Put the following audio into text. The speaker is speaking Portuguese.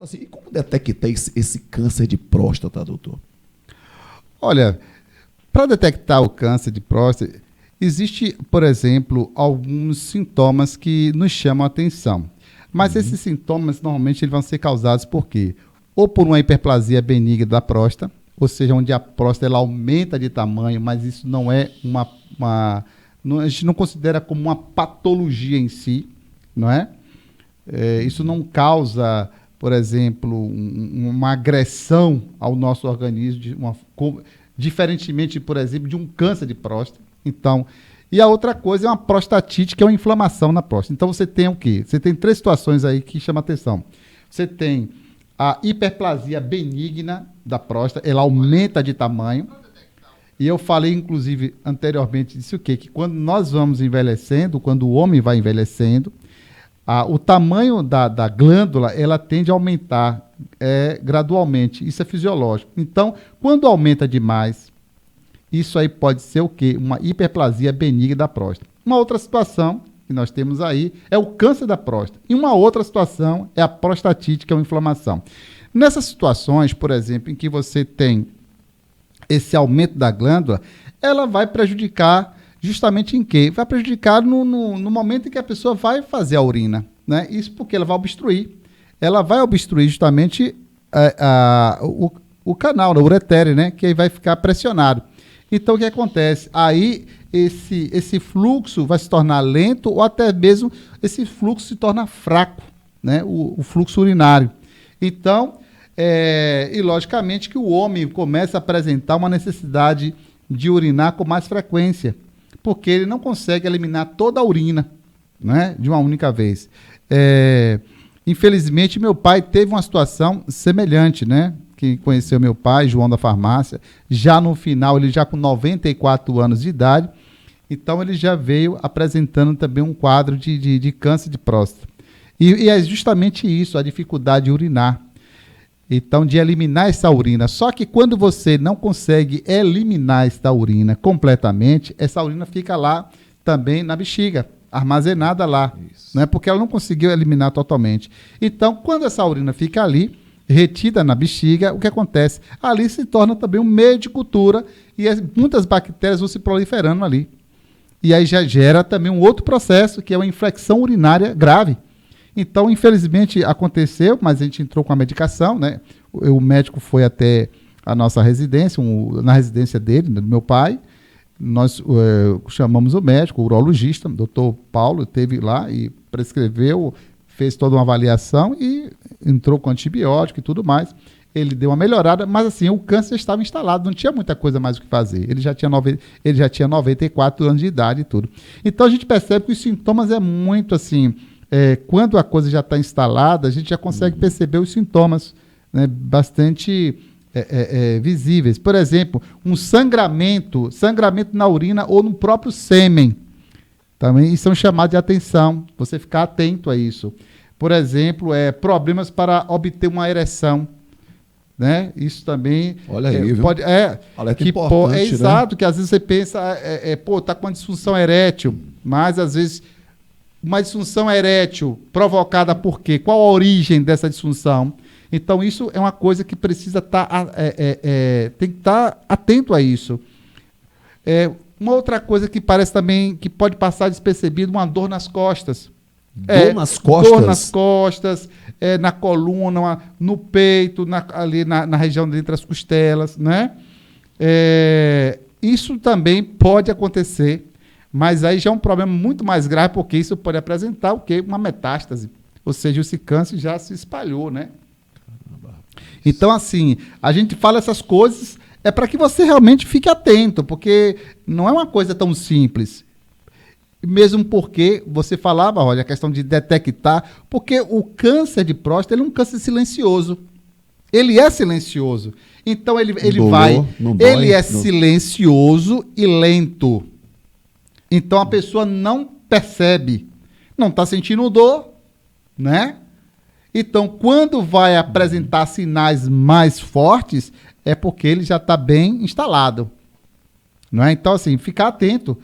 Assim, e como detectar esse câncer de próstata, doutor? Olha, para detectar o câncer de próstata, existe, por exemplo, alguns sintomas que nos chamam a atenção. Mas esses sintomas, normalmente, eles vão ser causados por quê? Ou por uma hiperplasia benigna da próstata, ou seja, onde a próstata ela aumenta de tamanho, mas isso não é a gente não considera como uma patologia em si, não é? Isso não causa, por exemplo, uma agressão ao nosso organismo, diferentemente, por exemplo, de um câncer de próstata. Então, e a outra coisa é uma prostatite, que é uma inflamação na próstata. Então, você tem o quê? Você tem três situações aí que chamam a atenção. Você tem a hiperplasia benigna da próstata, ela aumenta de tamanho. E eu falei, inclusive, anteriormente, disse o quê? Que quando nós vamos envelhecendo, quando o homem vai envelhecendo, o tamanho da glândula, ela tende a aumentar gradualmente. Isso é fisiológico. Então, quando aumenta demais, isso aí pode ser o quê? Uma hiperplasia benigna da próstata. Uma outra situação que nós temos aí é o câncer da próstata. E uma outra situação é a prostatite, que é uma inflamação. Nessas situações, por exemplo, em que você tem esse aumento da glândula, ela vai prejudicar justamente em quê? Vai prejudicar no momento em que a pessoa vai fazer a urina, né? Isso porque ela vai obstruir. Ela vai obstruir justamente o canal, o uretere, né? Que aí vai ficar pressionado. Então, o que acontece? Aí, esse fluxo vai se tornar lento ou até mesmo esse fluxo se torna fraco, né? O fluxo urinário. Então, e logicamente que o homem começa a apresentar uma necessidade de urinar com mais frequência, porque ele não consegue eliminar toda a urina, né, de uma única vez. Infelizmente, meu pai teve uma situação semelhante, né? Que conheceu meu pai, João da Farmácia, já no final, ele já com 94 anos de idade, então ele já veio apresentando também um quadro de câncer de próstata. E é justamente isso, a dificuldade de urinar. Então, de eliminar essa urina. Só que quando você não consegue eliminar essa urina completamente, essa urina fica lá também na bexiga, armazenada lá, né? Porque ela não conseguiu eliminar totalmente. Então, quando essa urina fica ali, retida na bexiga, o que acontece? Ali se torna também um meio de cultura e muitas bactérias vão se proliferando ali. E aí já gera também um outro processo, que é uma infecção urinária grave. Então, infelizmente, aconteceu, mas a gente entrou com a medicação, né? O médico foi até a nossa residência, na residência dele, do meu pai. Nós chamamos o médico, o urologista, o doutor Paulo, esteve lá e prescreveu, fez toda uma avaliação e entrou com antibiótico e tudo mais. Ele deu uma melhorada, mas assim, o câncer estava instalado, não tinha muita coisa mais o que fazer. Ele já tinha 94 anos de idade e tudo. Então, a gente percebe que os sintomas é muito assim... quando a coisa já está instalada, a gente já consegue perceber os sintomas, né, bastante visíveis. Por exemplo, um sangramento na urina ou no próprio sêmen. Também isso é um chamado de atenção, você ficar atento a isso. Por exemplo, problemas para obter uma ereção. Né? Isso também Olha aí, viu? Pode, alerta importante, né? exato, que às vezes você pensa, tá com uma disfunção erétil, mas às vezes uma disfunção erétil provocada por quê? Qual a origem dessa disfunção? Então, isso é uma coisa que precisa tem que estar atento a isso. Uma outra coisa que parece também que pode passar despercebido, uma dor nas costas. Dor nas costas? Dor nas costas, na coluna, no peito, ali na região entre as costelas, né? Isso também pode acontecer. Mas aí já é um problema muito mais grave, porque isso pode apresentar o quê? Uma metástase. Ou seja, esse câncer já se espalhou, né? Então, assim, a gente fala essas coisas para que você realmente fique atento, porque não é uma coisa tão simples. Mesmo porque você falava, olha, a questão de detectar, porque o câncer de próstata ele é um câncer silencioso. Ele é silencioso. Então, ele é silencioso e lento. Então, a pessoa não percebe, não está sentindo dor, né? Então, quando vai apresentar sinais mais fortes, é porque ele já está bem instalado. Não é? Então, assim, ficar atento.